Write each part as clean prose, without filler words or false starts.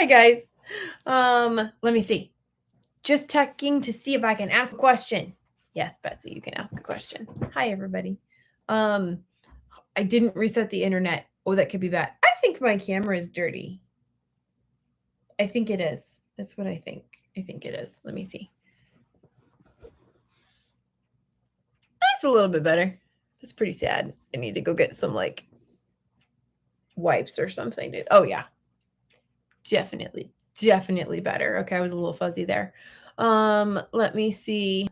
Hi, guys. Let me see. Just checking to see if I can ask a question. Yes, Betsy, you can ask a question. Hi, everybody. I didn't reset the internet. Oh, that could be bad. I think my camera is dirty. I think it is. That's what I think. I think it is. Let me see. That's a little bit better. That's pretty sad. I need to go get some like wipes or something. Oh yeah. Definitely better. Okay, I was a little fuzzy there. Let me see.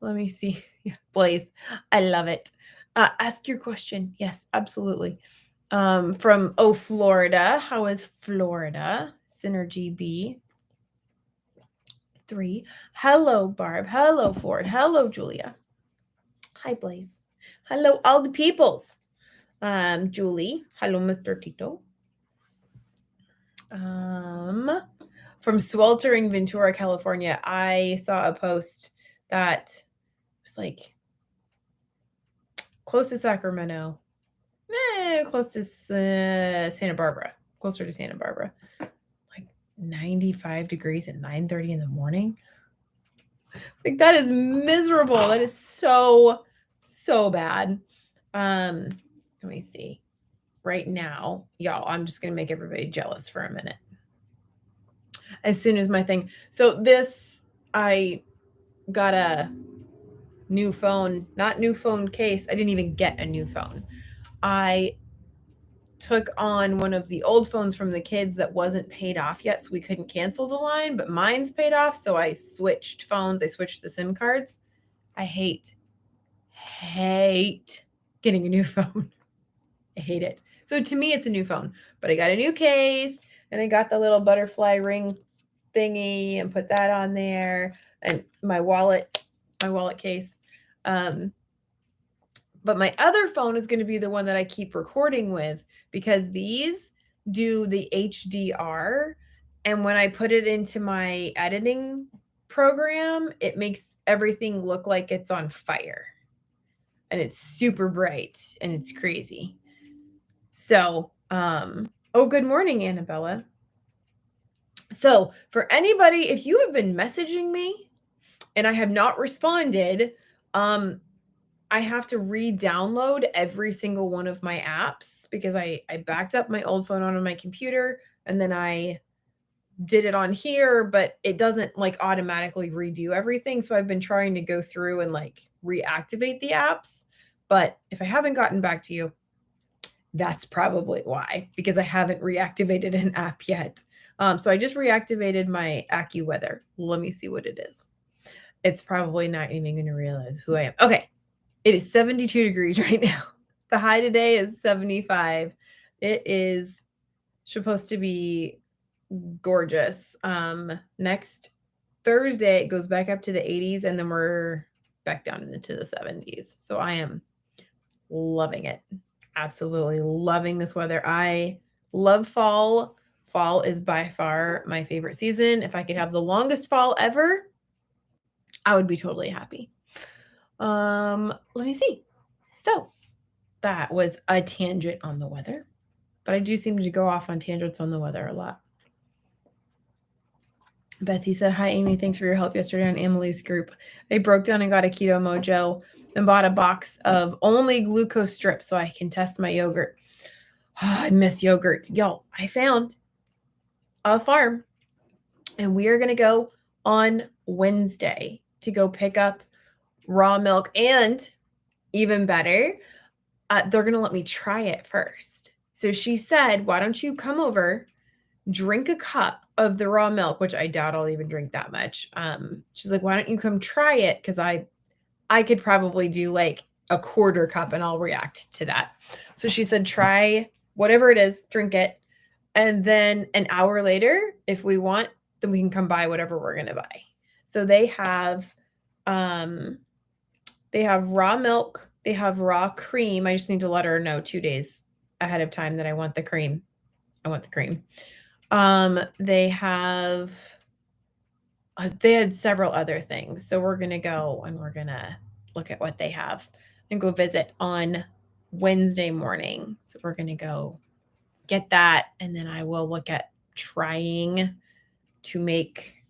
Yeah, Blaze, I love it. Ask your question. Yes, absolutely. From Florida. How is Florida? Synergy B. 3. Hello, Barb. Hello, Ford. Hello, Julia. Hi, Blaze. Hello, all the peoples. Julie. Hello, Mr. Tito. From sweltering Ventura, California, I saw a post that was like close to Sacramento, close to Santa Barbara, closer to Santa Barbara, like 95 degrees at 9:30 in the morning. It's like, that is miserable. That is so bad. Let me see. Right now, y'all, I'm just going to make everybody jealous for a minute. As soon as my thing. So I got a new phone, not new phone case. I didn't even get a new phone. I took on one of the old phones from the kids that wasn't paid off yet, so we couldn't cancel the line, but mine's paid off, so I switched phones. I switched the SIM cards. I hate getting a new phone. I hate it. So to me, it's a new phone, but I got a new case, and I got the little butterfly ring thingy and put that on there, and my wallet case. But my other phone is going to be the one that I keep recording with, because these do the HDR. And when I put it into my editing program, it makes everything look like it's on fire. And it's super bright and it's crazy. So, good morning, Annabella. So for anybody, if you have been messaging me and I have not responded, I have to re-download every single one of my apps, because I backed up my old phone onto my computer and then I did it on here, but it doesn't like automatically redo everything. So I've been trying to go through and like reactivate the apps. But if I haven't gotten back to you, that's probably why, because I haven't reactivated an app yet. So I just reactivated my AccuWeather. Let me see what it is. It's probably not even going to realize who I am. Okay. It is 72 degrees right now. The high today is 75. It is supposed to be gorgeous. Next Thursday, it goes back up to the 80s, and then we're back down into the 70s. So I am loving it. Absolutely loving this weather. I love fall. Fall is by far my favorite season. If I could have the longest fall ever, I would be totally happy. Let me see. So that was a tangent on the weather, but I do seem to go off on tangents on the weather a lot. Betsy said, hi, Amy. Thanks for your help yesterday on Emily's group. I broke down and got a Keto Mojo and bought a box of only glucose strips so I can test my yogurt. Oh, I miss yogurt. Y'all, I found a farm, and we are going to go on Wednesday to go pick up raw milk, and even better, they're going to let me try it first. So she said, why don't you come over, drink a cup of the raw milk, which I doubt I'll even drink that much. She's like, why don't you come try it? Because I could probably do like a quarter cup and I'll react to that. So she said, try whatever it is, drink it. And then an hour later, if we want, then we can come buy whatever we're going to buy. So they have raw milk. They have raw cream. I just need to let her know 2 days ahead of time that I want the cream. They had several other things. So we're going to go and we're going to look at what they have and go visit on Wednesday morning. So we're going to go get that. And then I will look at trying to make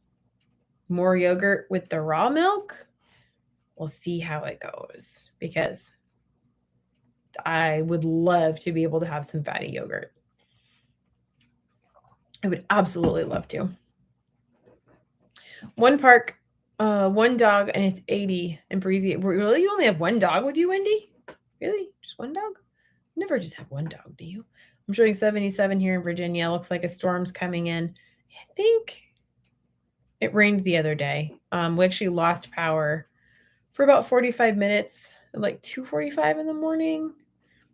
more yogurt with the raw milk. We'll see how it goes because I would love to be able to have some fatty yogurt. I would absolutely love to. One park, one dog, and it's 80 and breezy. Really? You only have one dog with you, Wendy? Really? Just one dog? Never just have one dog, do you? I'm showing 77 here in Virginia. Looks like a storm's coming in. I think it rained the other day. We actually lost power for about 45 minutes, like 2:45 in the morning.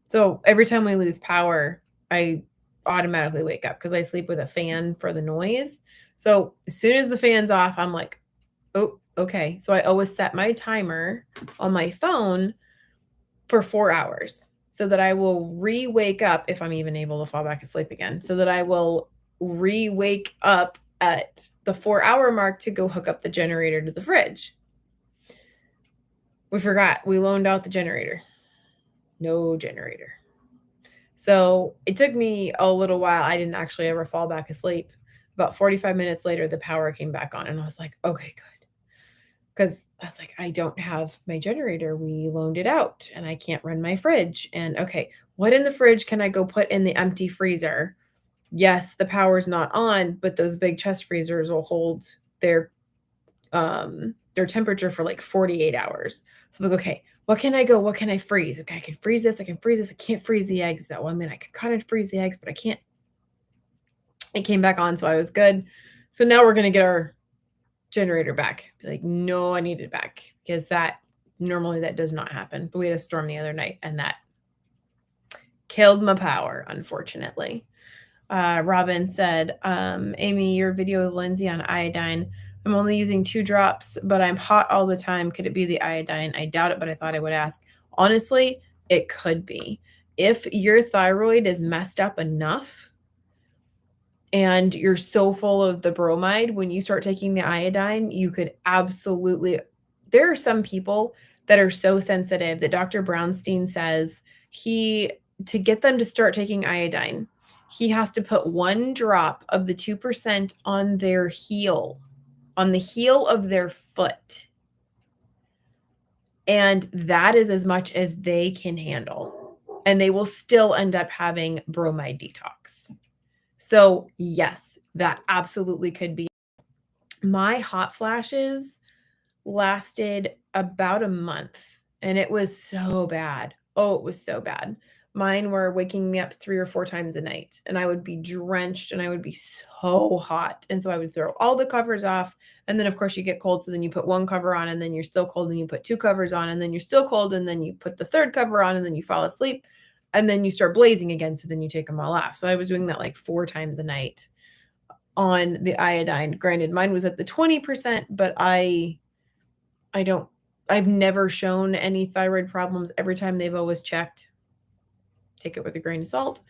So every time we lose power, I automatically wake up because I sleep with a fan for the noise. So as soon as the fan's off, I'm like, oh, okay. So I always set my timer on my phone for 4 hours so that I will re-wake up if I'm even able to fall back asleep again, so that I will re-wake up at the 4-hour mark to go hook up the generator to the fridge. We forgot. We loaned out the generator. No generator. So it took me a little while. I didn't actually ever fall back asleep. About 45 minutes later, the power came back on, and I was like, okay, good. Because I was like, I don't have my generator. We loaned it out, and I can't run my fridge. And okay, what in the fridge can I go put in the empty freezer? Yes, the power's not on, but those big chest freezers will hold their temperature for like 48 hours. So I'm like, okay, what can I freeze? Okay, I can freeze this. I can't freeze the eggs though. I mean, I can kind of freeze the eggs, but I can't. It came back on, so I was good. So now we're going to get our generator back. Be like, no, I need it back because normally that does not happen. But we had a storm the other night and that killed my power, unfortunately. Robin said, Amy, your video with Lindsay on iodine. I'm only using 2 drops, but I'm hot all the time. Could it be the iodine? I doubt it, but I thought I would ask. Honestly, it could be. If your thyroid is messed up enough and you're so full of the bromide, when you start taking the iodine, you could absolutely. There are some people that are so sensitive that Dr. Brownstein says to get them to start taking iodine, he has to put 1 drop of the 2% on their heel, on the heel of their foot. And that is as much as they can handle. And they will still end up having bromide detox. So yes, that absolutely could be. My hot flashes lasted about a month and it was so bad. Oh, it was so bad. Mine were waking me up 3 or 4 times a night and I would be drenched and I would be so hot. And so I would throw all the covers off. And then of course you get cold. So then you put 1 cover on and then you're still cold and you put 2 covers on and then you're still cold. And then you put the 3rd cover on and then you fall asleep and then you start blazing again. So then you take them all off. So I was doing that like 4 times a night on the iodine. Granted, mine was at the 20%, but I've never shown any thyroid problems. Every time they've always checked, take it with a grain of salt.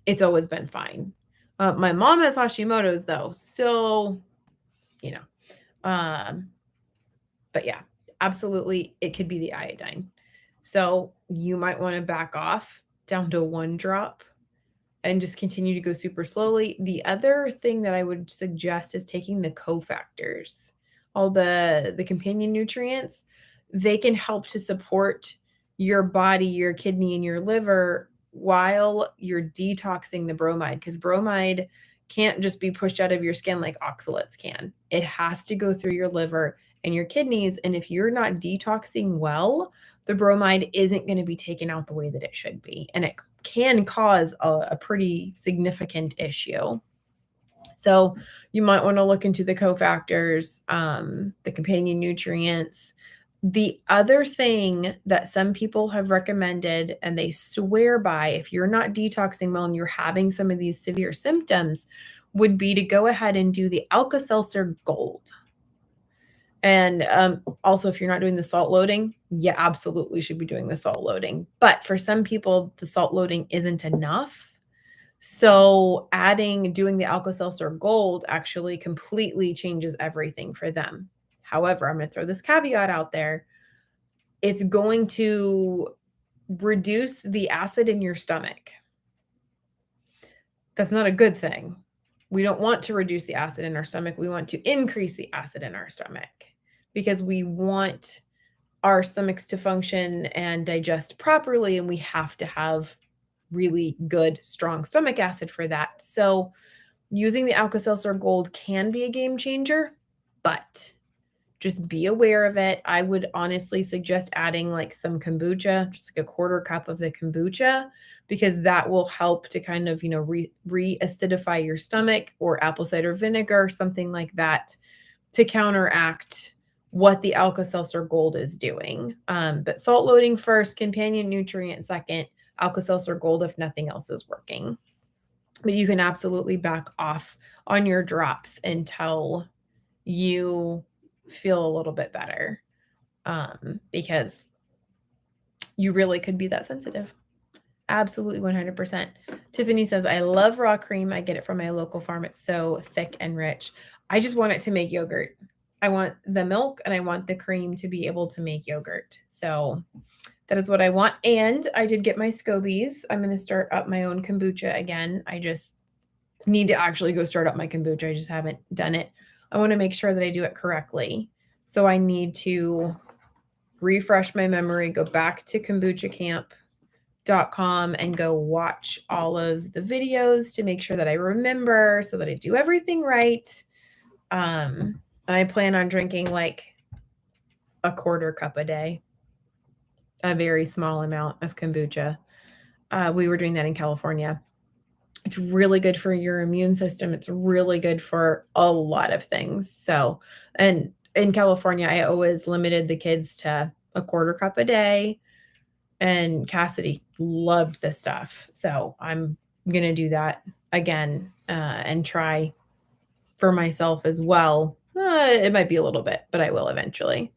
It's always been fine. My mom has Hashimoto's though. So, but yeah, absolutely. It could be the iodine. So you might want to back off down to 1 drop and just continue to go super slowly. The other thing that I would suggest is taking the cofactors, all the companion nutrients. They can help to support your body, your kidney, and your liver while you're detoxing the bromide, because bromide can't just be pushed out of your skin like oxalates can. It has to go through your liver and your kidneys. And if you're not detoxing well, the bromide isn't going to be taken out the way that it should be. And it can cause a pretty significant issue. So you might want to look into the cofactors, the companion nutrients. The other thing that some people have recommended and they swear by, if you're not detoxing well and you're having some of these severe symptoms, would be to go ahead and do the Alka-Seltzer Gold. And also, if you're not doing the salt loading, you absolutely should be doing the salt loading. But for some people, the salt loading isn't enough. So doing the Alka-Seltzer Gold actually completely changes everything for them. However, I'm going to throw this caveat out there. It's going to reduce the acid in your stomach. That's not a good thing. We don't want to reduce the acid in our stomach. We want to increase the acid in our stomach because we want our stomachs to function and digest properly, and we have to have really good, strong stomach acid for that. So using the Alka-Seltzer Gold can be a game changer, but just be aware of it. I would honestly suggest adding like some kombucha, just like a quarter cup of the kombucha, because that will help to kind of, re-acidify your stomach, or apple cider vinegar, something like that, to counteract what the Alka-Seltzer Gold is doing. But salt loading first, companion nutrient second, Alka-Seltzer Gold if nothing else is working. But you can absolutely back off on your drops until you feel a little bit better, because you really could be that sensitive. Absolutely 100%. Tiffany says, I love raw cream. I get it from my local farm. It's so thick and rich. I just want it to make yogurt. I want the milk and I want the cream to be able to make yogurt. So that is what I want. And I did get my scobies. I'm going to start up my own kombucha again. I just need to actually go start up my kombucha. I just haven't done it. I want to make sure that I do it correctly. So I need to refresh my memory, go back to kombuchacamp.com and go watch all of the videos to make sure that I remember, so that I do everything right. And I plan on drinking like a quarter cup a day, a very small amount of kombucha. We were doing that in California. It's really good for your immune system. It's really good for a lot of things. So, and in California, I always limited the kids to a quarter cup a day, and Cassidy loved this stuff. So I'm going to do that again, and try for myself as well. It might be a little bit, but I will eventually.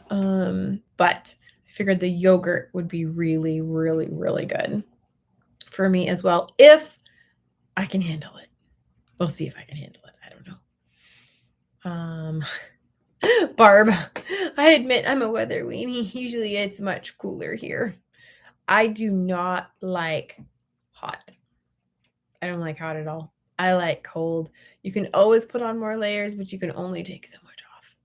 But I figured the yogurt would be really, really, really good for me as well, if I can handle it. We'll see if I can handle it. I don't know. Barb, I admit I'm a weather weenie. Usually it's much cooler here. I do not like hot. I don't like hot at all. I like cold. You can always put on more layers, but you can only take so much off.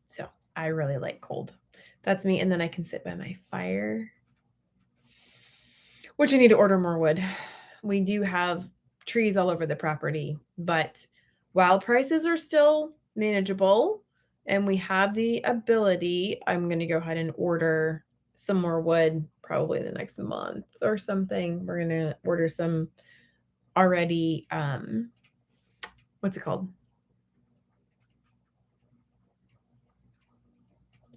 So I really like cold. That's me. And then I can sit by my fire, which I need to order more wood. We do have trees all over the property, but while prices are still manageable and we have the ability, I'm going to go ahead and order some more wood probably the next month or something. We're going to order some already, what's it called?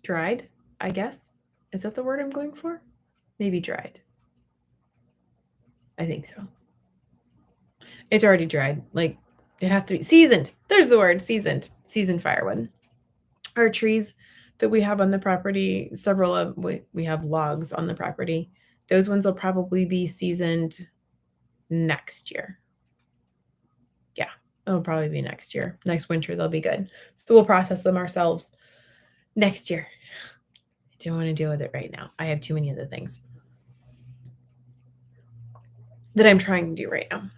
Dried, I guess. Is that the word I'm going for? Maybe dried. I think so. It's already dried. Like, it has to be seasoned. There's the word, seasoned. Seasoned firewood. Our trees that we have on the property, several of we have logs on the property. Those ones will probably be seasoned next year. Yeah, it'll probably be next year. Next winter, they'll be good. So we'll process them ourselves next year. I don't want to deal with it right now. I have too many other things that I'm trying to do right now.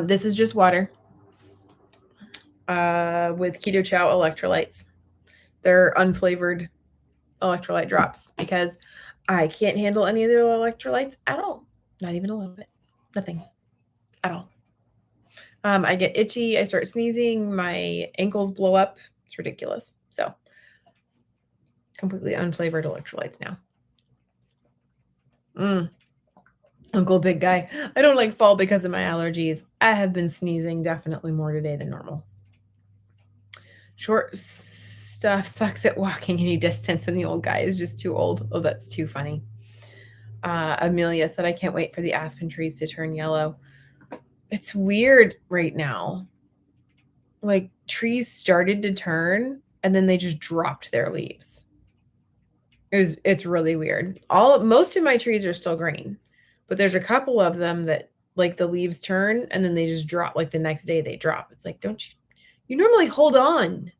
This is just water with Keto Chow electrolytes. They're unflavored electrolyte drops because I can't handle any of their electrolytes at all. Not even a little bit. Nothing at all. I get itchy. I start sneezing. My ankles blow up. It's ridiculous. So completely unflavored electrolytes now. Uncle Big Guy. I don't like fall because of my allergies. I have been sneezing definitely more today than normal. Short stuff sucks at walking any distance, and the old guy is just too old. Oh, that's too funny. Amelia said, I can't wait for the aspen trees to turn yellow. It's weird right now. Like, trees started to turn and then they just dropped their leaves. It's really weird. Most of my trees are still green, but there's a couple of them that, like, the leaves turn and then they just drop. Like, the next day they drop. It's like, don't you normally hold on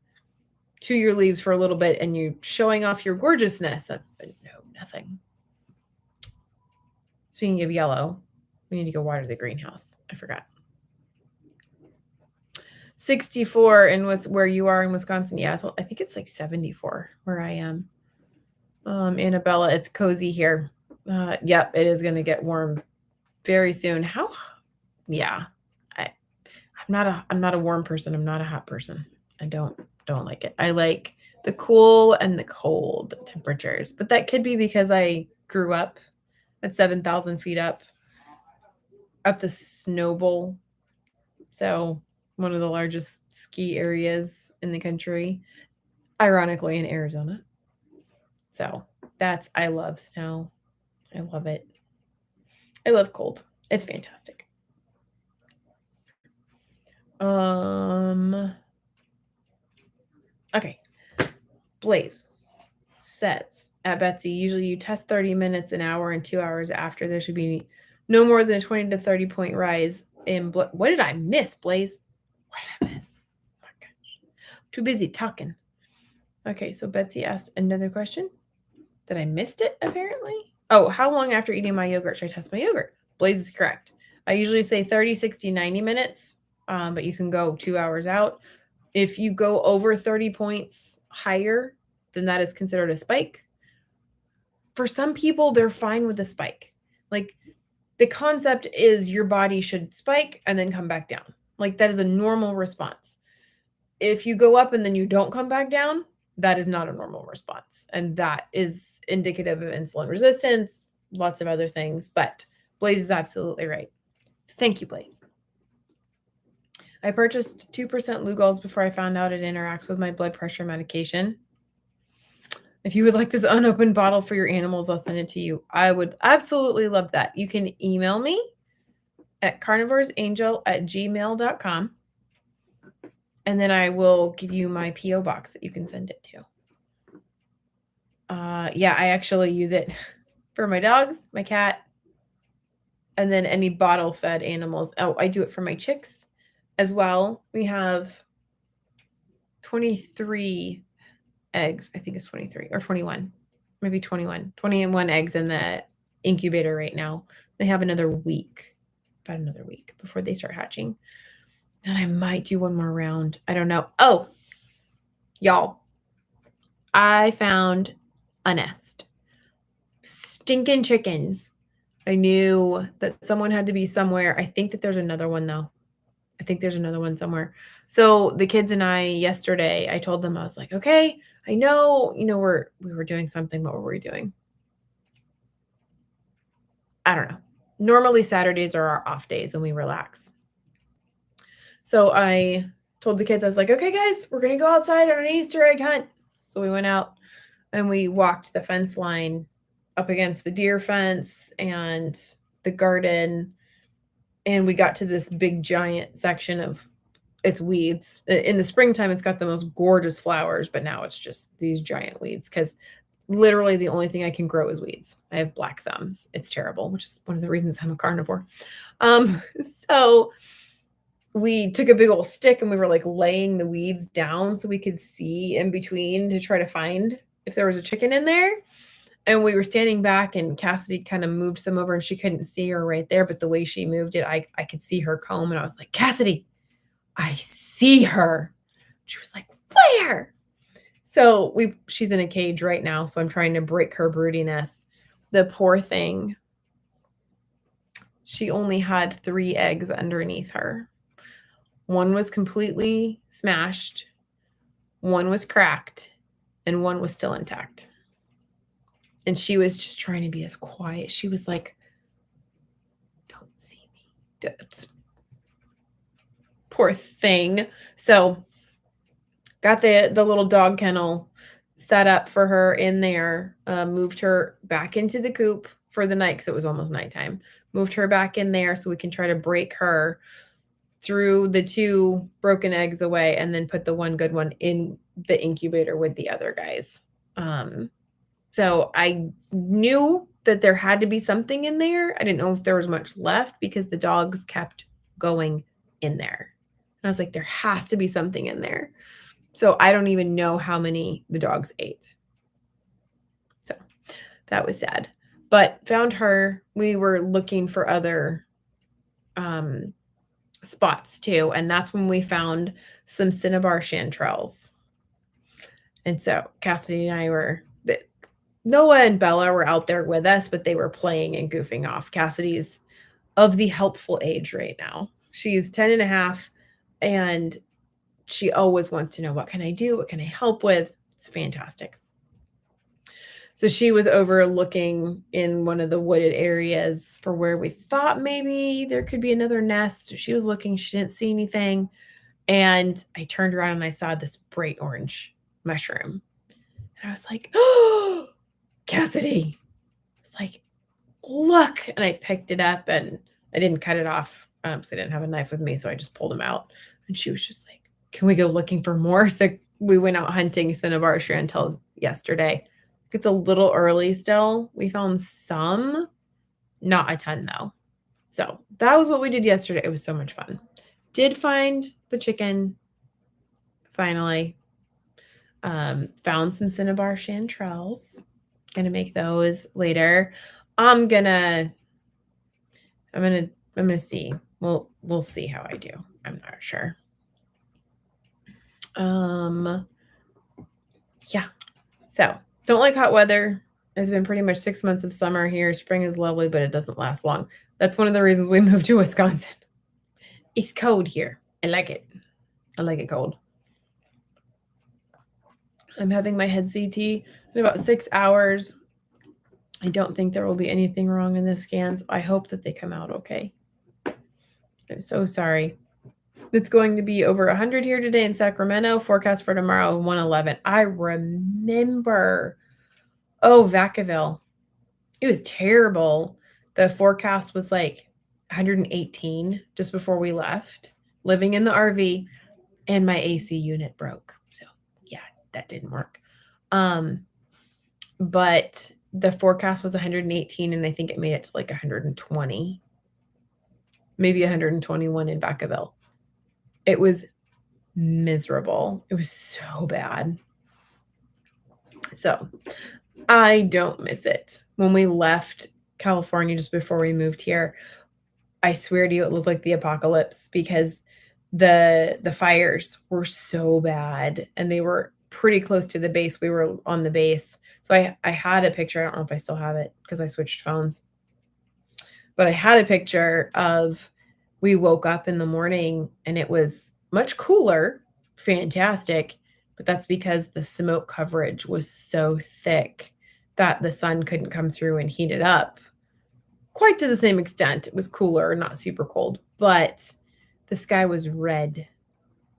to your leaves for a little bit and you're showing off your gorgeousness. But no, nothing. Speaking of yellow, We need to go water the greenhouse. I forgot. 64 in where you are in Wisconsin. Yeah, so I think it's like 74 where I am. Annabella, it's cozy here. Yep, it is going to get warm very soon. Yeah, I'm not a warm person. I'm not a hot person. I don't like it. I like the cool and the cold temperatures, but that could be because I grew up at 7,000 feet up the Snow Bowl. So one of the largest ski areas in the country, ironically in Arizona. So I love snow. I love it. I love cold. It's fantastic. Okay. Blaze says at Betsy, usually you test 30 minutes, an hour, and 2 hours after. There should be no more than a 20 to 30 point rise in blood. What did I miss, Blaze? What did I miss? Oh my gosh. Too busy talking. Okay, so Betsy asked another question. That I missed it, apparently. Oh, how long after eating my yogurt should I test my yogurt? Blaze is correct. I usually say 30, 60, 90 minutes, but you can go 2 hours out. If you go over 30 points higher, then that is considered a spike. For some people, they're fine with a spike. Like, the concept is your body should spike and then come back down. Like, that is a normal response. If you go up and then you don't come back down, that is not a normal response. And that is indicative of insulin resistance, lots of other things. But Blaze is absolutely right. Thank you, Blaze. I purchased 2% Lugol's before I found out it interacts with my blood pressure medication. If you would like this unopened bottle for your animals, I'll send it to you. I would absolutely love that. You can email me at carnivoresangel@gmail.com. And then I will give you my P.O. box that you can send it to. Yeah, I actually use it for my dogs, my cat, and then any bottle-fed animals. Oh, I do it for my chicks as well. We have 23 eggs. I think it's 23 or 21, maybe 21 eggs in the incubator right now. They have about another week before they start hatching. Then I might do one more round. I don't know. Oh, y'all, I found a nest. Stinking chickens. I knew that someone had to be somewhere. I think that there's another one, though. I think there's another one somewhere. So the kids and I yesterday, I told them, I was like, okay, I know, we were doing something. What were we doing? I don't know. Normally Saturdays are our off days and we relax. So I told the kids, I was like, okay, guys, we're going to go outside on an Easter egg hunt. So we went out and we walked the fence line up against the deer fence and the garden. And we got to this big giant section of it's weeds. In the springtime, it's got the most gorgeous flowers, but now it's just these giant weeds because literally the only thing I can grow is weeds. I have black thumbs. It's terrible, which is one of the reasons I'm a carnivore. So we took a big old stick and we were like laying the weeds down so we could see in between to try to find if there was a chicken in there. And we were standing back and Cassidy kind of moved some over and she couldn't see her right there. But the way she moved it, I could see her comb and I was like, Cassidy, I see her. She was like, where? So she's in a cage right now. So I'm trying to break her broodiness. The poor thing. She only had 3 eggs underneath her. One was completely smashed. One was cracked and one was still intact. And she was just trying to be as quiet. She was like, don't see me. Poor thing. So got the little dog kennel set up for her in there, moved her back into the coop for the night because it was almost nighttime. Moved her back in there so we can try to break her threw the 2 broken eggs away and then put the one good one in the incubator with the other guys. So I knew that there had to be something in there. I didn't know if there was much left because the dogs kept going in there. And I was like, there has to be something in there. So I don't even know how many the dogs ate. So that was sad. But found her. We were looking for other spots too. And that's when we found some cinnabar chanterelles. And so Cassidy and I Noah and Bella were out there with us, but they were playing and goofing off. Cassidy's of the helpful age right now. She's 10 and a half, and she always wants to know, what can I do? What can I help with? It's fantastic. So she was overlooking in one of the wooded areas for where we thought maybe there could be another nest. So she was looking, she didn't see anything. And I turned around and I saw this bright orange mushroom. And I was like, oh, Cassidy. I was like, look. And I picked it up and I didn't cut it off because I didn't have a knife with me. So I just pulled him out. And she was just like, can we go looking for more? So we went out hunting cinnabar chanterelles yesterday. It's a little early still. We found some, not a ton though. So that was what we did yesterday. It was so much fun. Did find the chicken finally. Found some cinnabar chanterelles. Gonna make those later. I'm gonna see. We'll see how I do. I'm not sure. Yeah. So don't like hot weather. It's been pretty much 6 months of summer here. Spring is lovely, but it doesn't last long. That's one of the reasons we moved to Wisconsin. It's cold here. I like it. I like it cold. I'm having my head CT in about 6 hours. I don't think there will be anything wrong in the scans. I hope that they come out okay. I'm so sorry. It's going to be over 100 here today in Sacramento. Forecast for tomorrow, 111. I remember. Oh, Vacaville. It was terrible. The forecast was like 118 just before we left, living in the RV, and my AC unit broke. So yeah, that didn't work. But the forecast was 118, and I think it made it to like 120, maybe 121 in Vacaville. It was miserable. It was so bad. So I don't miss it. When we left California just before we moved here, I swear to you, it looked like the apocalypse because the fires were so bad and they were pretty close to the base. We were on the base. So I had a picture. I don't know if I still have it because I switched phones. But I had a picture of we woke up in the morning and it was much cooler, fantastic. But that's because the smoke coverage was so thick that the sun couldn't come through and heat it up quite to the same extent. It was cooler, not super cold, but the sky was red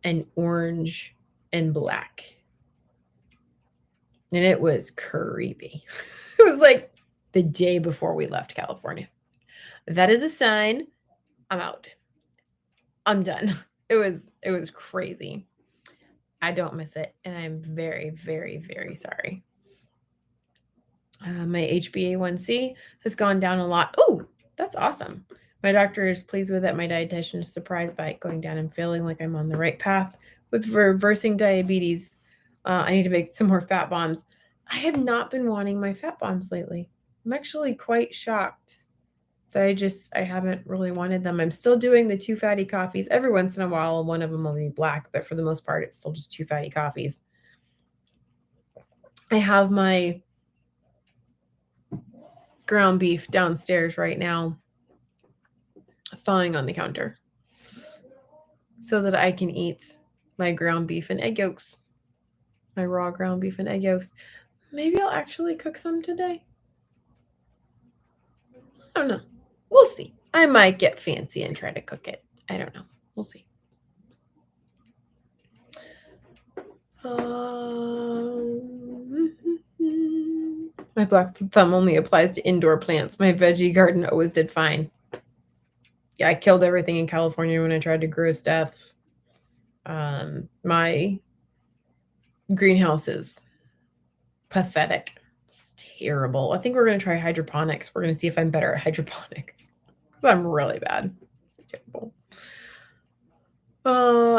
and orange and black. And it was creepy. It was like the day before we left California. That is a sign I'm out. I'm done. It was crazy. I don't miss it, and I'm very, very, very sorry. My HbA1c has gone down a lot. Oh, that's awesome. My doctor is pleased with it. My dietitian is surprised by it going down and feeling like I'm on the right path with reversing diabetes. I need to make some more fat bombs. I have not been wanting my fat bombs lately. I'm actually quite shocked that I haven't really wanted them. I'm still doing the 2 fatty coffees. Every once in a while, one of them will be black, but for the most part, it's still just 2 fatty coffees. I have my ground beef downstairs right now, thawing on the counter so that I can eat my ground beef and egg yolks, my raw ground beef and egg yolks. Maybe I'll actually cook some today. I don't know. We'll see. I might get fancy and try to cook it. I don't know. We'll see. My black thumb only applies to indoor plants. My veggie garden always did fine. Yeah, I killed everything in California when I tried to grow stuff. My greenhouse is pathetic. It's terrible. I think we're going to try hydroponics. We're going to see if I'm better at hydroponics because I'm really bad. It's terrible.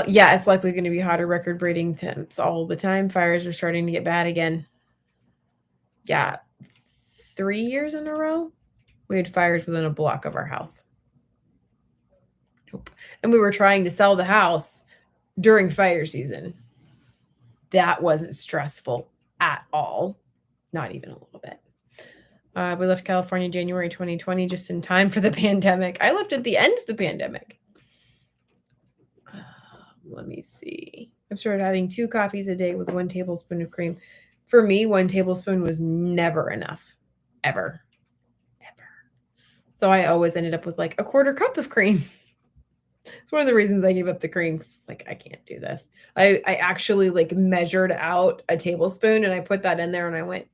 Yeah, it's likely going to be hotter, record-breaking temps all the time. Fires are starting to get bad again. Yeah, 3 years in a row, we had fires within a block of our house. Nope. And we were trying to sell the house during fire season. That wasn't stressful at all. Not even a little bit. We left California January 2020, just in time for the pandemic. I left at the end of the pandemic. Let me see. I've started having 2 coffees a day with 1 tablespoon of cream. For me, 1 tablespoon was never enough. Ever. So I always ended up with like a 1/4 cup of cream. It's one of the reasons I gave up the cream. It's like, I can't do this. I actually like measured out a tablespoon and I put that in there and I went,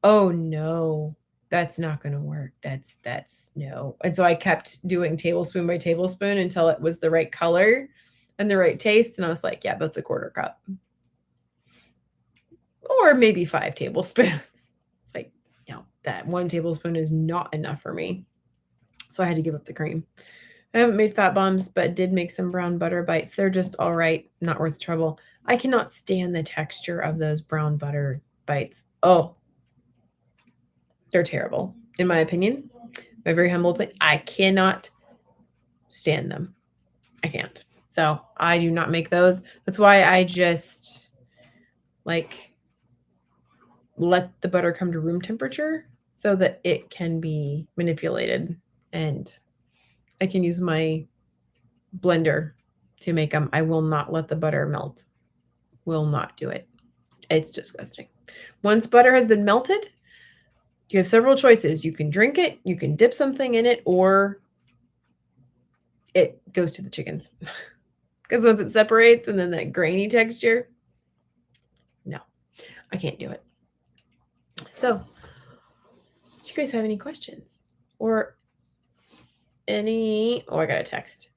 oh no, that's not going to work. That's no. And so I kept doing tablespoon by tablespoon until it was the right color and the right taste. And I was like, yeah, that's a 1/4 cup. Or maybe 5 tablespoons. It's like, no, that 1 tablespoon is not enough for me. So I had to give up the cream. I haven't made fat bombs, but did make some brown butter bites. They're just all right, not worth trouble. I cannot stand the texture of those brown butter bites. Oh, they're terrible, in my opinion. My very humble opinion. I cannot stand them. I can't. So I do not make those. That's why I just like let the butter come to room temperature so that it can be manipulated, and I can use my blender to make them. I will not let the butter melt. Will not do it. It's disgusting. Once butter has been melted, you have several choices. You can drink it, you can dip something in it, or it goes to the chickens. Because once it separates and then that grainy texture, no, I can't do it. So, do you guys have any questions? Or any, oh, I got a text.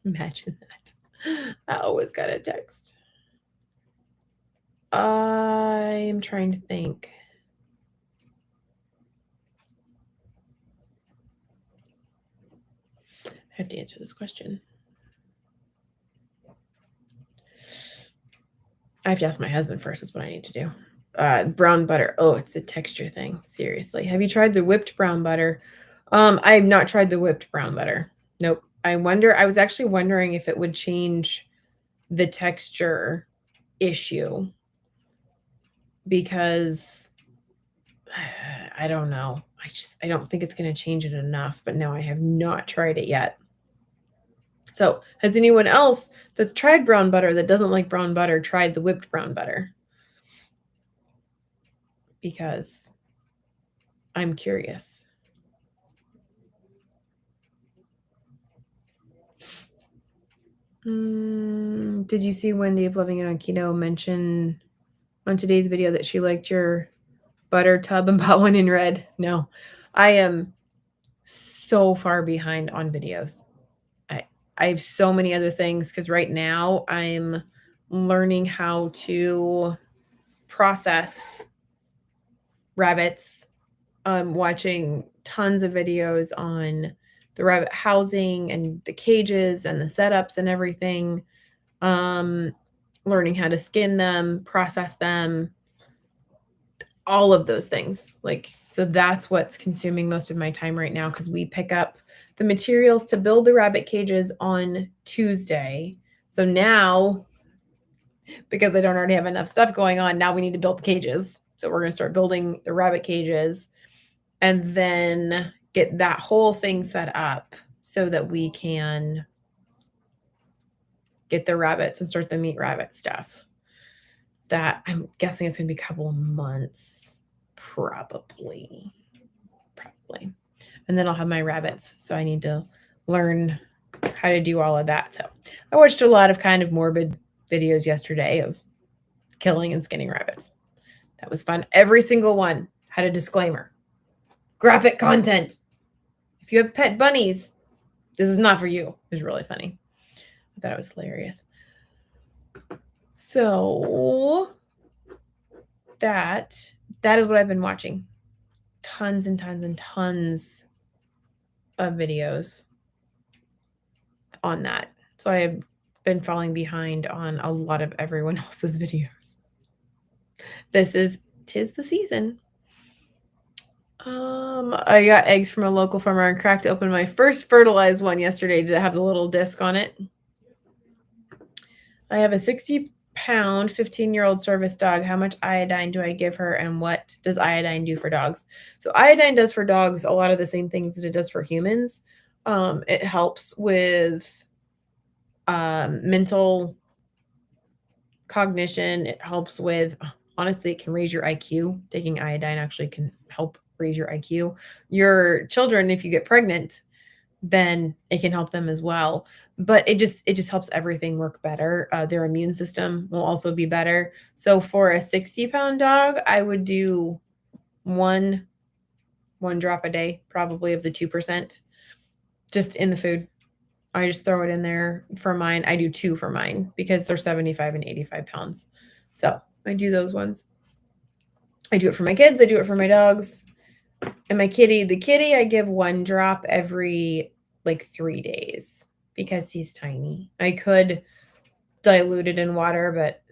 Imagine that. I always got a text. I'm trying to think. I have to answer this question. I have to ask my husband first. Is what I need to do. Brown butter. Oh, it's the texture thing. Seriously. Have you tried the whipped brown butter? I have not tried the whipped brown butter. Nope. I was actually wondering if it would change the texture issue, because I don't know. I don't think it's going to change it enough, but no, I have not tried it yet. So has anyone else that's tried brown butter that doesn't like brown butter tried the whipped brown butter? Because I'm curious. Did you see Wendy of Loving It on Keto mention on today's video that she liked your butter tub and bought one in red? No, I am so far behind on videos. I have so many other things because right now I'm learning how to process rabbits. I'm watching tons of videos on the rabbit housing and the cages and the setups and everything. Learning how to skin them, process them, all of those things. So that's what's consuming most of my time right now, because we pick up the materials to build the rabbit cages on Tuesday. So now, because I don't already have enough stuff going on, now we need to build the cages. So we're going to start building the rabbit cages and then get that whole thing set up so that we can get the rabbits and start the meat rabbit stuff. That I'm guessing it's going to be a couple of months, probably. And then I'll have my rabbits. So I need to learn how to do all of that. So I watched a lot of kind of morbid videos yesterday of killing and skinning rabbits. That was fun. Every single one had a disclaimer. Graphic content. If you have pet bunnies, this is not for you. It was really funny. I thought it was hilarious. So that is what I've been watching. Tons and tons and tons of videos on that. So I have been falling behind on a lot of everyone else's videos. Tis the season. I got eggs from a local farmer and cracked open my first fertilized one yesterday. Did it have the little disc on it? I have a 60-pound, 15-year-old service dog. How much iodine do I give her, and what does iodine do for dogs? So iodine does for dogs a lot of the same things that it does for humans. It helps with mental cognition. It helps with, honestly, it can raise your IQ. Taking iodine actually can help raise your IQ. Your children, if you get pregnant, then it can help them as well. But it just helps everything work better. Their immune system will also be better. So for a 60-pound dog, I would do one drop a day, probably of the 2%, just in the food. I just throw it in there for mine. I do 2 for mine because they're 75 and 85 pounds. So I do those ones. I do it for my kids. I do it for my dogs. And my kitty, the kitty, I give 1 drop every like 3 days because he's tiny. I could dilute it in water, but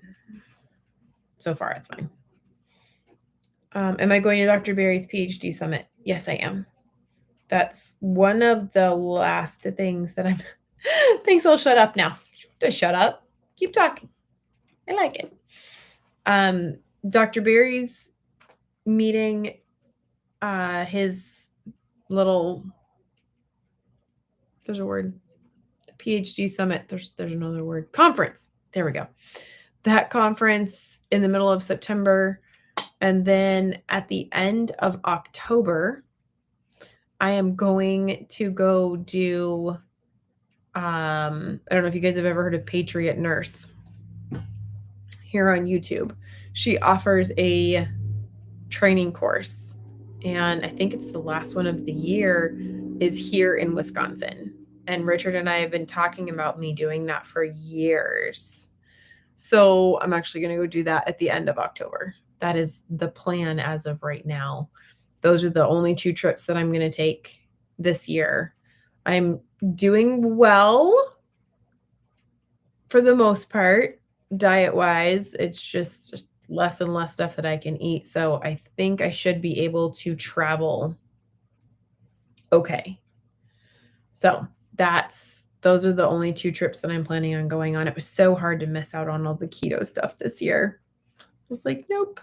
so far it's fine. Am I going to Dr. Barry's PhD summit? Yes, I am. That's one of the last things that I'm. Thanks, I'll shut up now. Just shut up. Keep talking. I like it. Dr. Barry's meeting, his little, there's a word, the PhD summit. There's another word, conference. There we go. That conference in the middle of September. And then at the end of October, I am going to go do, I don't know if you guys have ever heard of Patriot Nurse here on YouTube. She offers a training course, and I think it's the last one of the year, is here in Wisconsin. And Richard and I have been talking about me doing that for years. So I'm actually going to go do that at the end of October. That is the plan as of right now. Those are the only 2 trips that I'm going to take this year. I'm doing well for the most part, diet-wise. It's just less and less stuff that I can eat. So I think I should be able to travel okay. So those are the only 2 trips that I'm planning on going on. It was so hard to miss out on all the keto stuff this year. I was like, nope.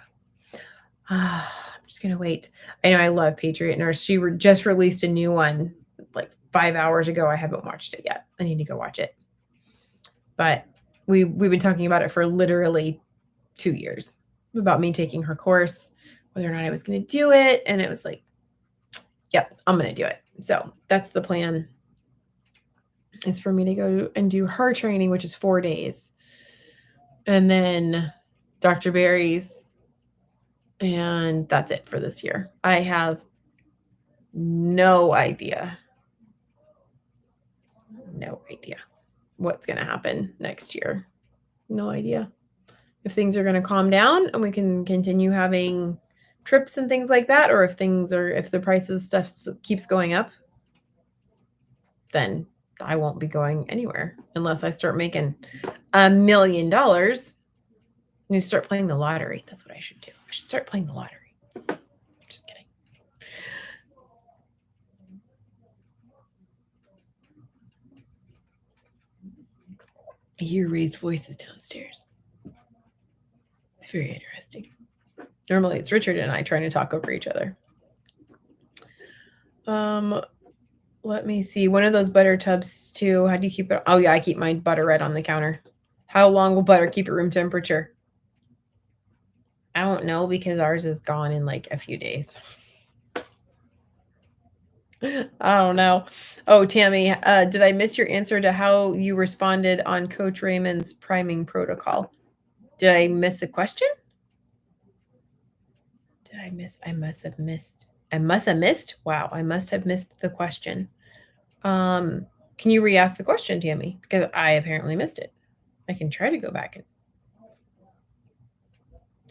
I'm just going to wait. I know I love Patriot Nurse. She just released a new one like 5 hours ago. I haven't watched it yet. I need to go watch it. But we've been talking about it for literally 2 years, about me taking her course, whether or not I was going to do it. And it was like, yep, I'm going to do it. So that's the plan, is for me to go and do her training, which is 4 days. And then Dr. Barry's. And that's it for this year. I have no idea what's going to happen next year. No idea if things are going to calm down and we can continue having trips and things like that, or if the price of stuff keeps going up, then I won't be going anywhere unless I start making $1 million. I need to start playing the lottery. That's what I should do. I should start playing the lottery. Just kidding. I hear raised voices downstairs. It's very interesting. Normally it's Richard and I trying to talk over each other. Let me see. One of those butter tubs too. How do you keep it? Oh yeah, I keep my butter right on the counter. How long will butter keep at room temperature? I don't know, because ours is gone in like a few days. I don't know. Oh, Tammy, did I miss your answer to how you responded on Coach Raymond's priming protocol? Did I miss the question? Did I miss? I must have missed. Wow, I must have missed the question. Can you re-ask the question, Tammy? Because I apparently missed it. I can try to go back and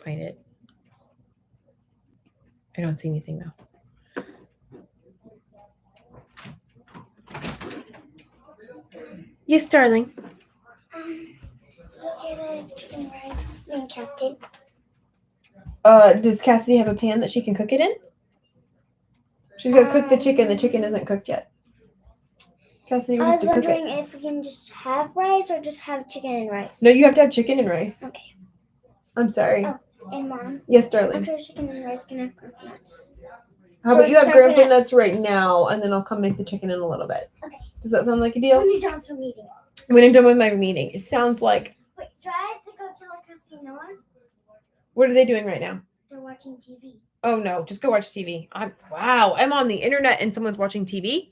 find it. I don't see anything though. Yes, darling. Is it okay that chicken rice and cascade? Does Cassidy have a pan that she can cook it in? She's gonna cook the chicken. The chicken isn't cooked yet. Cassidy, I was wondering if we can just have rice or just have chicken and rice. No, you have to have chicken and rice. Okay. I'm sorry. Oh, and Mom. Yes, darling. After chicken and rice, can I have grandpa nuts? How about you have grandpa nuts right now, and then I'll come make the chicken in a little bit. Okay. Does that sound like a deal? When you're done with your meeting. When I'm done with my meeting. It sounds like... Wait, do I have to go tell Cassidy Noah? What are they doing right now? They're watching TV. Oh, no. Just go watch TV. Wow. I'm on the internet and someone's watching TV?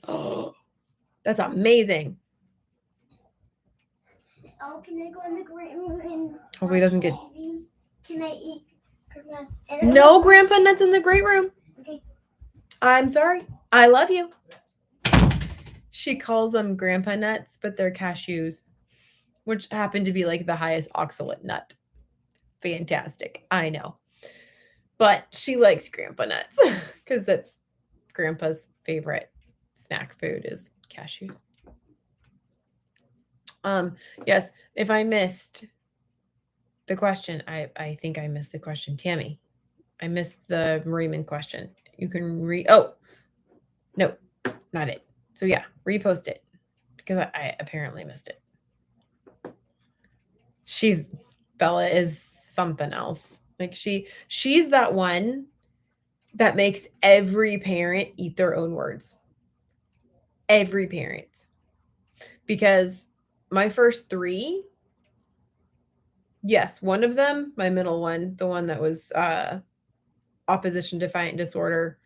That's amazing. Oh, can I go in the great room and Hopefully he doesn't get... TV? Can I eat grandpa nuts? No grandpa nuts in the great room. Okay. I'm sorry. I love you. She calls them grandpa nuts, but they're cashews, which happen to be like the highest oxalate nut. Fantastic. I know. But she likes grandpa nuts because that's grandpa's favorite snack food is cashews. Yes, if I missed the question, I think I missed the question. Tammy, I missed the Raymond question. You can oh, no, not it. So yeah, repost it because I apparently missed it. Bella is something else. Like she's that one that makes every parent eat their own words. Every parent. Because my first three, yes, one of them, my middle one, the one that was opposition defiant disorder,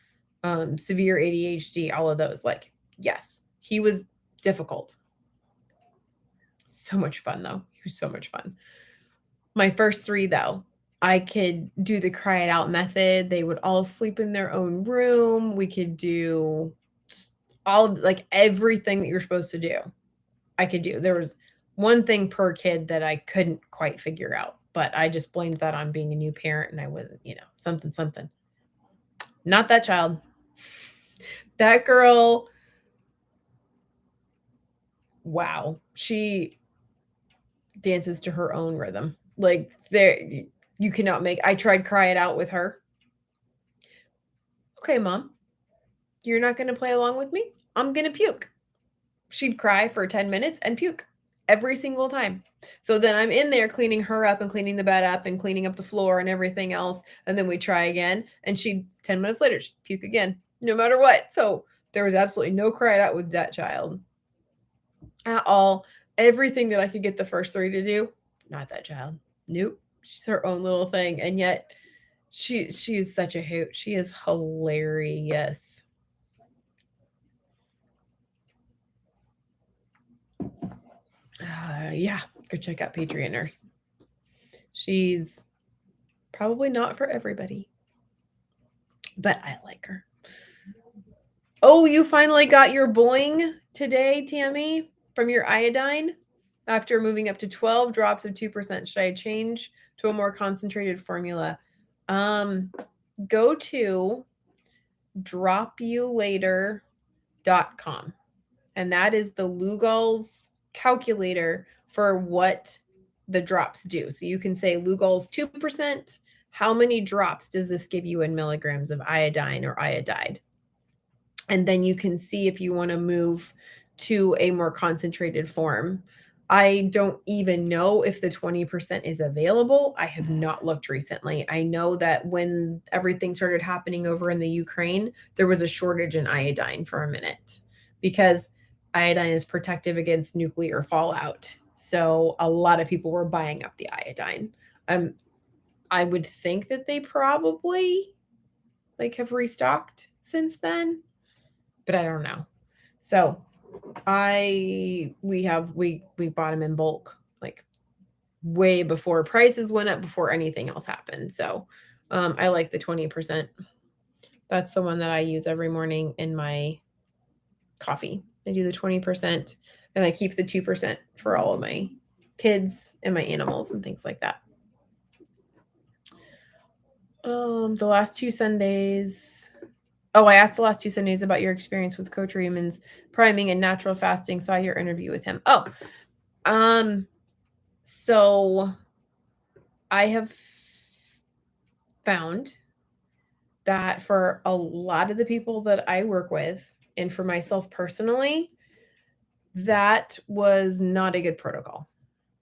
severe ADHD, all of those, like, yes, he was difficult. So much fun, though. He was so much fun. My first three, though, I could do the cry it out method. They would all sleep in their own room. We could do all of, like, everything that you're supposed to do. I could do. There was one thing per kid that I couldn't quite figure out, but I just blamed that on being a new parent and I wasn't, something. Not that child. That girl, wow. She dances to her own rhythm. Like you cannot make, I tried cry it out with her. Okay, Mom, you're not going to play along with me? I'm going to puke. She'd cry for 10 minutes and puke every single time. So then I'm in there cleaning her up and cleaning the bed up and cleaning up the floor and everything else. And then we try again. And 10 minutes later, she'd puke again, no matter what. So there was absolutely no cry it out with that child at all. Everything that I could get the first three to do, not that child. Nope. She's her own little thing. And yet she is such a hoot. She is hilarious. Yeah, go check out Patriot Nurse. She's probably not for everybody, but I like her. Oh, you finally got your boing today, Tammy, from your iodine after moving up to 12 drops of 2%. Should I change to a more concentrated formula? Go to dropyoulater.com, and that is the Lugol's calculator for what the drops do. So you can say Lugol's 2%. How many drops does this give you in milligrams of iodine or iodide? And then you can see if you want to move to a more concentrated form. I don't even know if the 20% is available. I have not looked recently. I know that when everything started happening over in the Ukraine, there was a shortage in iodine for a minute because iodine is protective against nuclear fallout. So a lot of people were buying up the iodine. I would think that they probably have restocked since then, but I don't know. So we bought them in bulk, like way before prices went up, before anything else happened. So I like the 20%. That's the one that I use every morning in my coffee. I do the 20% and I keep the 2% for all of my kids and my animals and things like that. The last 2 Sundays. Oh, I asked the last 2 Sundays about your experience with Coach Raymond's priming and natural fasting. Saw your interview with him. Oh, so I have found that for a lot of the people that I work with, and for myself personally, that was not a good protocol.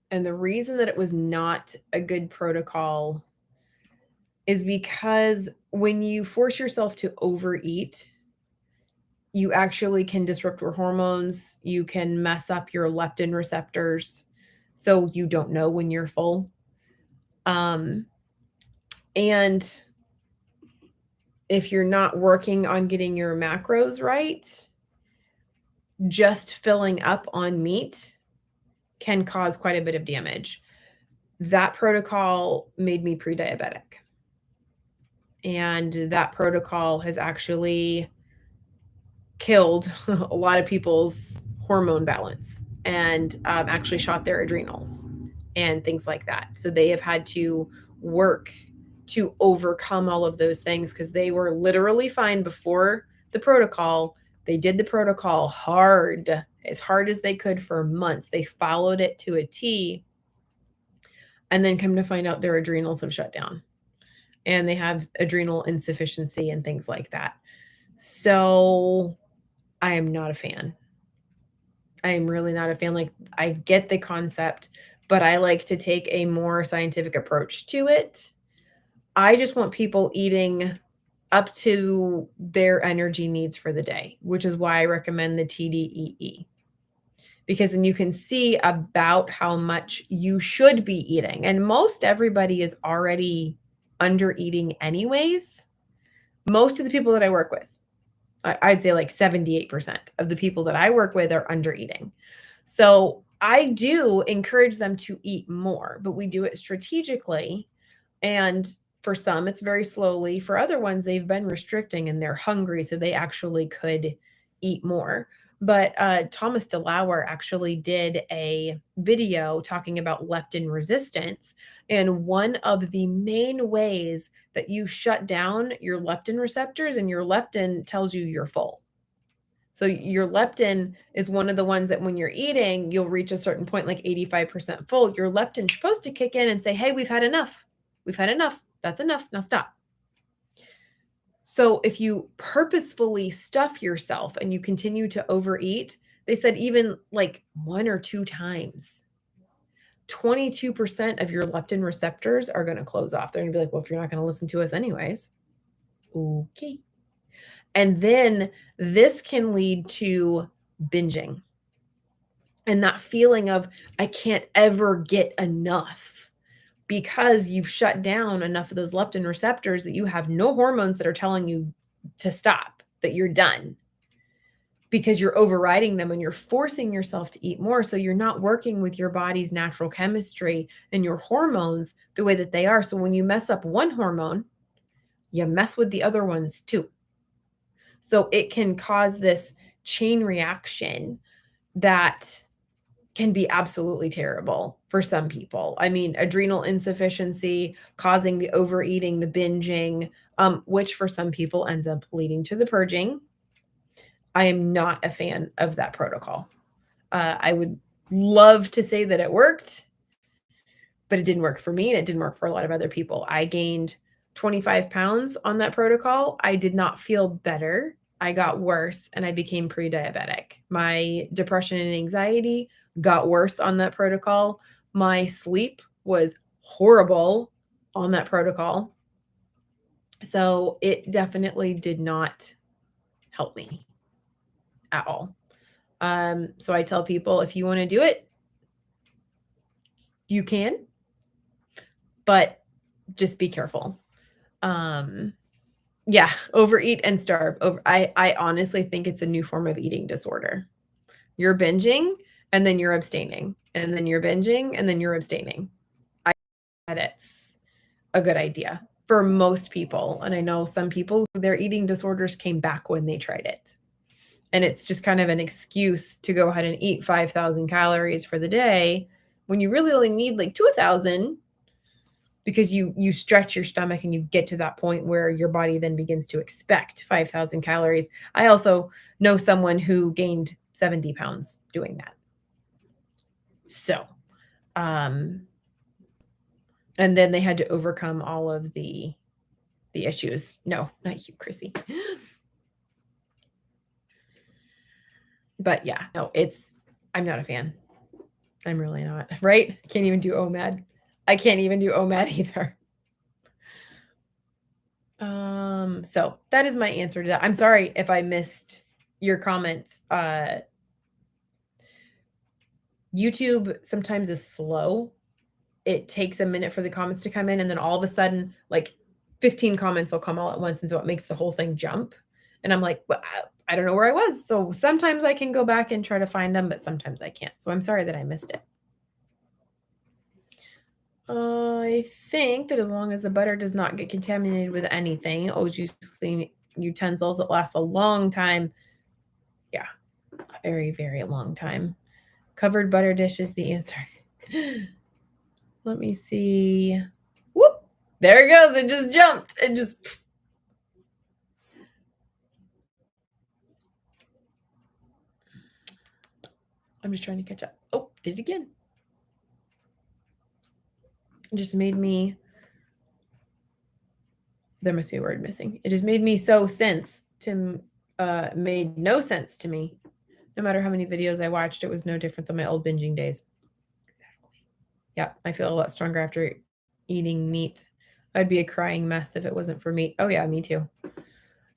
And the reason that it was not a good protocol is because when you force yourself to overeat, you actually can disrupt your hormones. You can mess up your leptin receptors, so you don't know when you're full. And if you're not working on getting your macros right, just filling up on meat can cause quite a bit of damage. That protocol made me pre-diabetic. And that protocol has actually killed a lot of people's hormone balance and actually shot their adrenals and things like that. So they have had to work to overcome all of those things because they were literally fine before the protocol. They did the protocol as hard as they could for months. They followed it to a T, and then come to find out their adrenals have shut down and they have adrenal insufficiency and things like that. So I am not a fan. I am really not a fan. Like, I get the concept, but I like to take a more scientific approach to it. I just want people eating up to their energy needs for the day, which is why I recommend the TDEE. Because then you can see about how much you should be eating. And most everybody is already under eating anyways. Most of the people that I work with, I'd say like 78% of the people that I work with are under eating. So I do encourage them to eat more, but we do it strategically. And for some, it's very slowly. For other ones, they've been restricting and they're hungry, so they actually could eat more. But Thomas DeLauer actually did a video talking about leptin resistance. And one of the main ways that you shut down your leptin receptors, and your leptin tells you you're full. So your leptin is one of the ones that when you're eating, you'll reach a certain point, like 85% full. Your leptin's supposed to kick in and say, hey, we've had enough. We've had enough. That's enough. Now stop. So if you purposefully stuff yourself and you continue to overeat, they said even like 1 or 2 times, 22% of your leptin receptors are going to close off. They're going to be like, well, if you're not going to listen to us anyways, okay. And then this can lead to binging and that feeling of, I can't ever get enough, because you've shut down enough of those leptin receptors that you have no hormones that are telling you to stop, that you're done, because you're overriding them and you're forcing yourself to eat more. So you're not working with your body's natural chemistry and your hormones the way that they are. So when you mess up one hormone, you mess with the other ones too. So it can cause this chain reaction that can be absolutely terrible for some people. I mean, adrenal insufficiency causing the overeating, the binging, which for some people ends up leading to the purging. I am not a fan of that protocol. I would love to say that it worked, but it didn't work for me and it didn't work for a lot of other people. I gained 25 pounds on that protocol. I did not feel better. I got worse and I became pre-diabetic. My depression and anxiety got worse on that protocol. My sleep was horrible on that protocol. So it definitely did not help me at all. So I tell people, if you want to do it, you can, but just be careful. Yeah, overeat and starve. I honestly think it's a new form of eating disorder. You're binging and then you're abstaining, and then you're binging and then you're abstaining. I think that it's a good idea for most people. And I know some people, their eating disorders came back when they tried it. And it's just kind of an excuse to go ahead and eat 5,000 calories for the day when you really only need like 2,000, because you stretch your stomach and you get to that point where your body then begins to expect 5,000 calories. I also know someone who gained 70 pounds doing that. So, and then they had to overcome all of the the issues. No, not you, Chrissy. But yeah, no, I'm not a fan. I'm really not, right? I can't even do OMAD. I can't even do OMAD either. So that is my answer to that. I'm sorry if I missed your comments. YouTube sometimes is slow. It takes a minute for the comments to come in, and then all of a sudden, like 15 comments will come all at once, and so it makes the whole thing jump. And I'm like, well, I don't know where I was. So sometimes I can go back and try to find them, but sometimes I can't. So I'm sorry that I missed it. I think that as long as the butter does not get contaminated with anything, always use clean utensils. It lasts a long time. Yeah, a very, very long time. Covered butter dish is the answer. Let me see. Whoop! There it goes. It just jumped. It just. I'm just trying to catch up. Oh, did it again. It just made me. There must be a word missing. It just made me made no sense to me. No matter how many videos I watched, it was no different than my old binging days. Exactly. Yeah, I feel a lot stronger after eating meat. I'd be a crying mess if it wasn't for meat. Oh yeah, me too.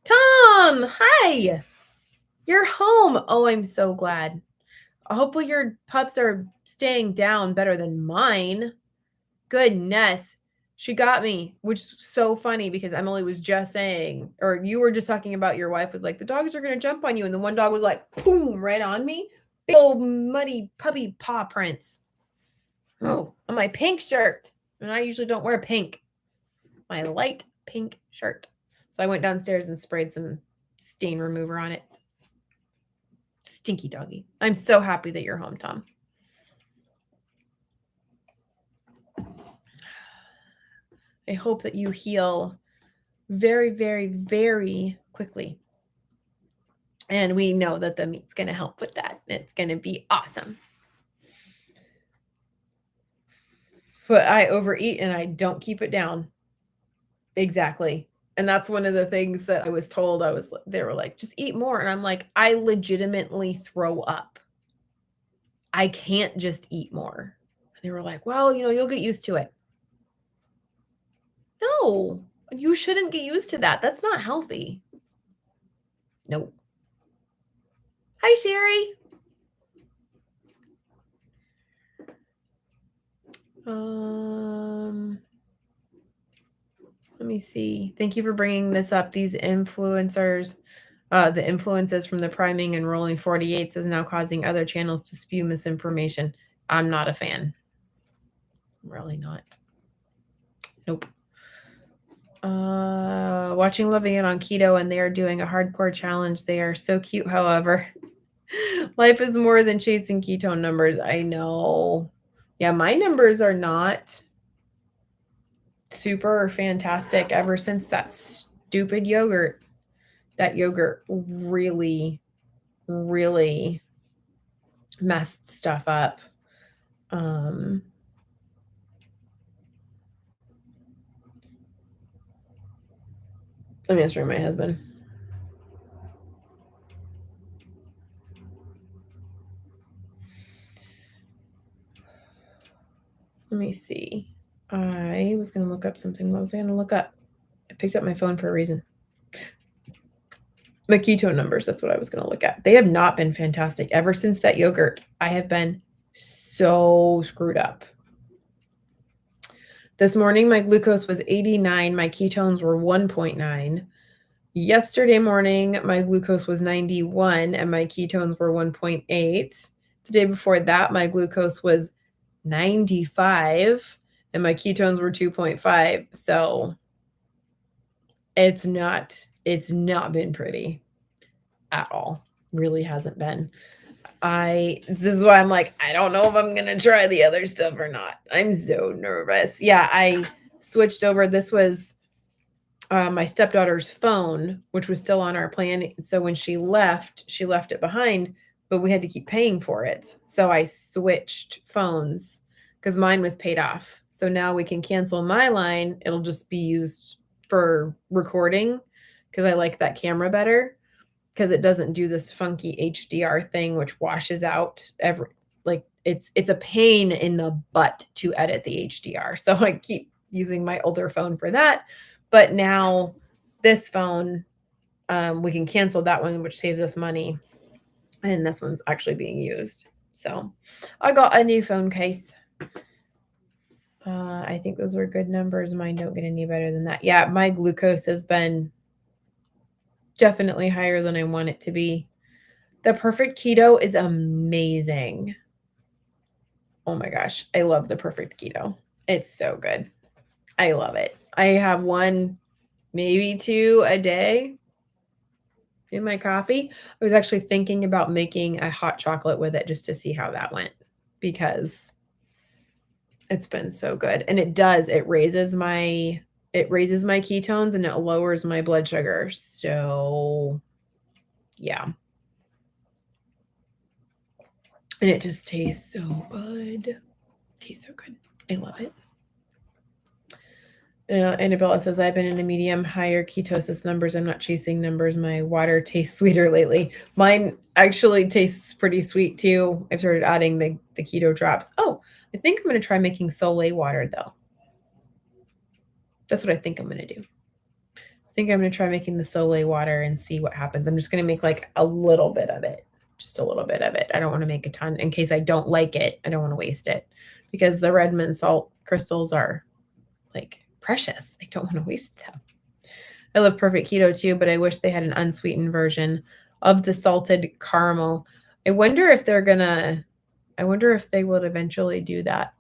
Tom, hi. You're home. Oh, I'm so glad. Hopefully your pups are staying down better than mine. Goodness. She got me, which is so funny because Emily was just saying, or you were just talking about your wife was like, the dogs are going to jump on you. And the one dog was like, boom, right on me. Big old muddy puppy paw prints. Oh, on my pink shirt. And I usually don't wear pink. My light pink shirt. So I went downstairs and sprayed some stain remover on it. Stinky doggy. I'm so happy that you're home, Tom. I hope that you heal very, very, very quickly. And we know that the meat's going to help with that. It's going to be awesome. But I overeat and I don't keep it down. Exactly. And that's one of the things that I was told. They were like, just eat more. And I'm like, I legitimately throw up. I can't just eat more. And they were like, well, you'll get used to it. No, you shouldn't get used to that. That's not healthy. Nope. Hi, Sherry. Let me see. Thank you for bringing this up. These influencers, the influences from the priming and rolling 48s is now causing other channels to spew misinformation. I'm not a fan. I'm really not. Nope. Watching Loving It on keto and they are doing a hardcore challenge. They are so cute, however. Life is more than chasing ketone numbers. I know. Yeah, my numbers are not super fantastic ever since that stupid yogurt. That yogurt really, really messed stuff up. I'm answering my husband. Let me see. I was going to look up something. What was I going to look up? I picked up my phone for a reason. My ketone numbers, that's what I was going to look at. They have not been fantastic. Ever since that yogurt, I have been so screwed up. This morning, my glucose was 89. My ketones were 1.9. Yesterday morning, my glucose was 91 and my ketones were 1.8. The day before that, my glucose was 95 and my ketones were 2.5. So it's not been pretty at all. Really hasn't been. This is why I'm like, I don't know if I'm going to try the other stuff or not. I'm so nervous. Yeah, I switched over. This was my stepdaughter's phone, which was still on our plan. So when she left it behind, but we had to keep paying for it. So I switched phones because mine was paid off. So now we can cancel my line. It'll just be used for recording because I like that camera better because it doesn't do this funky HDR thing which washes out it's a pain in the butt to edit the HDR. So I keep using my older phone for that. But now this phone, we can cancel that one, which saves us money. And this one's actually being used. So I got a new phone case. I think those were good numbers. Mine don't get any better than that. Yeah, my glucose has been definitely higher than I want it to be. The Perfect Keto is amazing. Oh my gosh, I love the Perfect Keto. It's so good. I love it. I have one, maybe two a day in my coffee. I was actually thinking about making a hot chocolate with it just to see how that went because it's been so good. And it raises my ketones and it lowers my blood sugar. So yeah. And it just tastes so good. Tastes so good. I love it. Annabella says, I've been in a medium higher ketosis numbers. I'm not chasing numbers. My water tastes sweeter lately. Mine actually tastes pretty sweet too. I've started adding the keto drops. Oh, I think I'm going to try making Soleil water though. That's what I think I'm going to do. I think I'm going to try making the Soleil water and see what happens. I'm just going to make like a little bit of it. Just a little bit of it. I don't want to make a ton in case I don't like it. I don't want to waste it because the Redmond salt crystals are like precious. I don't want to waste them. I love Perfect Keto too, but I wish they had an unsweetened version of the salted caramel. I wonder if they would eventually do that.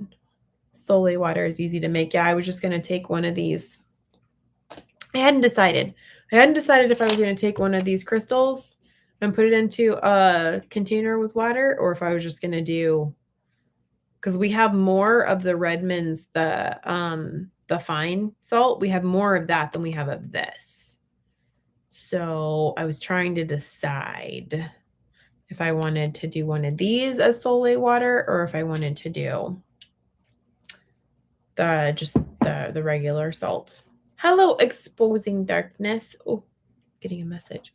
Soleil water is easy to make. Yeah, I was just going to take one of these. I hadn't decided if I was going to take one of these crystals and put it into a container with water or if I was just going to do, because we have more of the Redmonds, the fine salt, we have more of that than we have of this. So I was trying to decide if I wanted to do one of these as Soleil water or if I wanted to do the regular salt. Hello, Exposing Darkness. Oh, getting a message.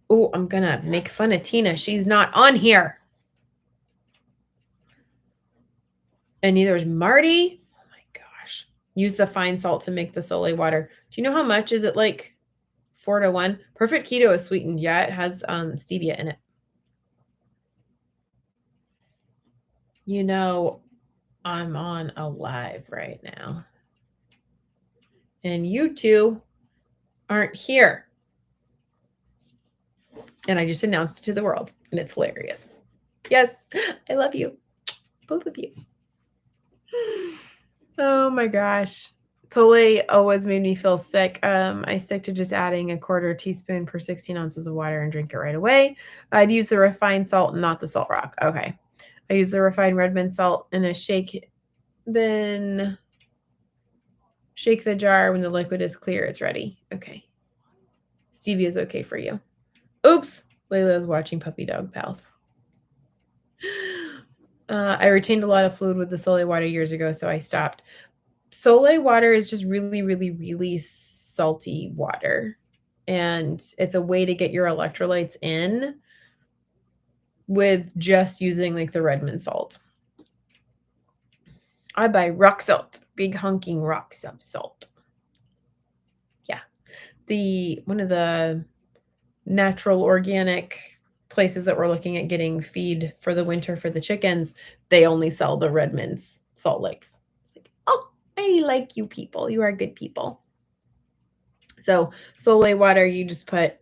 Oh, I'm gonna make fun of Tina. She's not on here. And neither is Marty. Oh my gosh. Use the fine salt to make the Soleil water. Do you know how much? Is it like 4-1? Perfect Keto is sweetened. Yeah, it has stevia in it. You know, I'm on a live right now. And you two aren't here. And I just announced it to the world. And it's hilarious. Yes, I love you. Both of you. Oh my gosh. Soleil always made me feel sick. I stick to just adding a 1/4 teaspoon per 16 ounces of water and drink it right away. I'd use the refined salt, not the salt rock. Okay. I use the refined Redmond salt in a shake, then shake the jar. When the liquid is clear, it's ready. Okay. Stevia is okay for you. Oops. Layla is watching Puppy Dog Pals. I retained a lot of fluid with the Soleil water years ago, so I stopped. Soleil water is just really, really, really salty water. And it's a way to get your electrolytes in with just using like the Redmond salt. I buy rock salt, big honking rock salt. Yeah. One of the natural organic places that we're looking at getting feed for the winter for the chickens, they only sell the Redmond's salt licks. It's like, oh, I like you people. You are good people. So Soleil water, you just put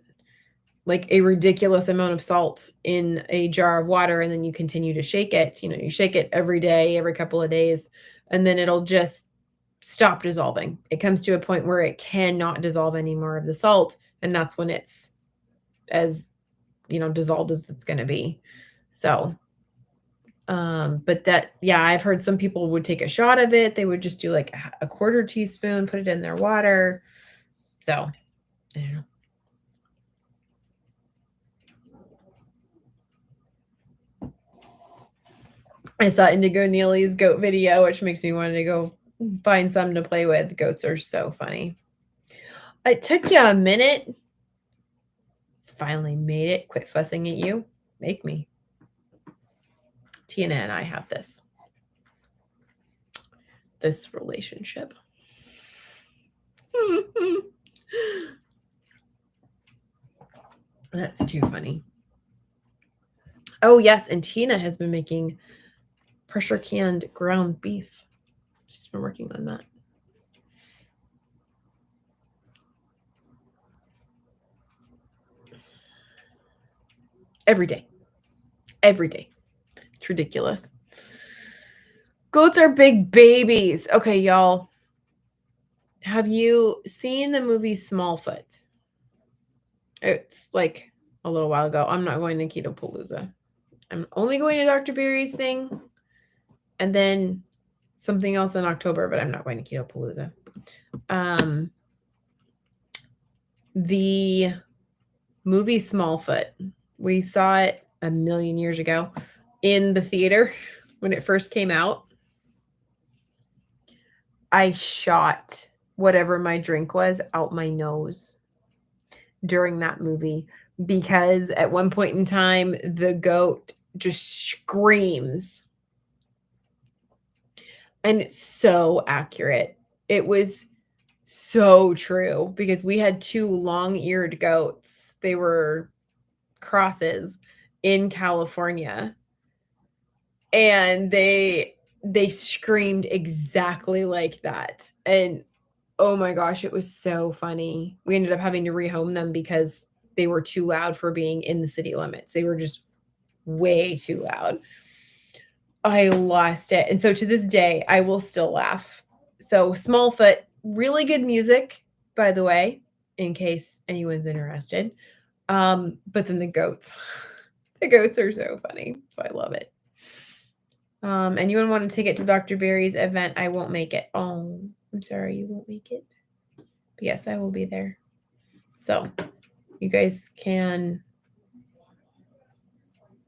like a ridiculous amount of salt in a jar of water and then you continue to shake it. You know, you shake it every day, every couple of days, and then it'll just stop dissolving. It comes to a point where it cannot dissolve any more of the salt. And that's when it's as, dissolved as it's going to be. So, but I've heard some people would take a shot of it. They would just do like a 1/4 teaspoon, put it in their water. So, I don't know. I saw Indigo Neely's goat video, which makes me want to go find some to play with. Goats are so funny. It took you a minute. Finally made it. Quit fussing at you. Make me. Tina and I have this relationship. That's too funny. Oh, yes. And Tina has been making pressure canned ground beef. She's been working on that. Every day. Every day. It's ridiculous. Goats are big babies. Okay, y'all. Have you seen the movie Smallfoot? It's like a little while ago. I'm not going to Keto Palooza. I'm only going to Dr. Berry's thing and then something else in October, but I'm not going to Keto Palooza. The movie Smallfoot, we saw it a million years ago in the theater when it first came out. I shot whatever my drink was out my nose during that movie because at one point in time, the goat just screams. And it's so accurate. It was so true because we had 2 long-eared goats. They were crosses in California. And they screamed exactly like that. And oh my gosh, it was so funny. We ended up having to rehome them because they were too loud for being in the city limits. They were just way too loud. I lost it. And so to this day, I will still laugh. So Smallfoot, really good music, by the way, in case anyone's interested. But then the goats. The goats are so funny. So I love it. Anyone want to take it to Dr. Berry's event? I won't make it. Oh, I'm sorry, you won't make it. But yes, I will be there. So you guys can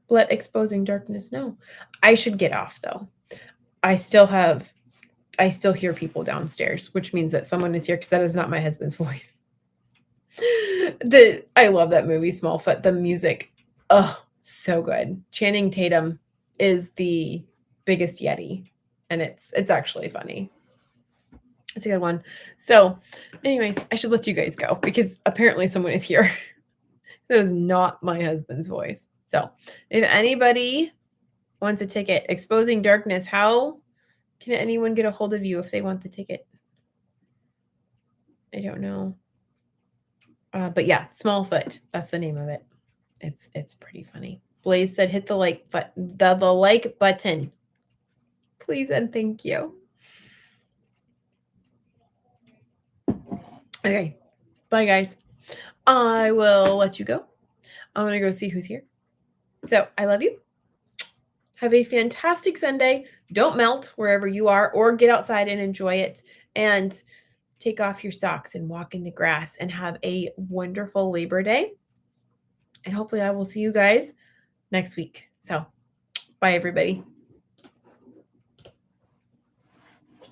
let exposing darkness know. I should get off though. I still hear people downstairs, which means that someone is here because that is not my husband's voice. I love that movie, Smallfoot. The music, oh, so good. Channing Tatum is the biggest yeti, and it's actually funny. It's a good one. So, anyways, I should let you guys go because apparently someone is here. That is not my husband's voice. So, if anybody wants a ticket, Exposing Darkness, how can anyone get a hold of you if they want the ticket? I don't know. But yeah, Smallfoot. That's the name of it. It's pretty funny. Blaze said, "Hit the like button. The like button, please and thank you." Okay, bye guys. I will let you go. I'm gonna go see who's here. So I love you. Have a fantastic Sunday. Don't melt wherever you are, or get outside and enjoy it. And take off your socks and walk in the grass and have a wonderful Labor Day. And hopefully I will see you guys next week. So bye, everybody.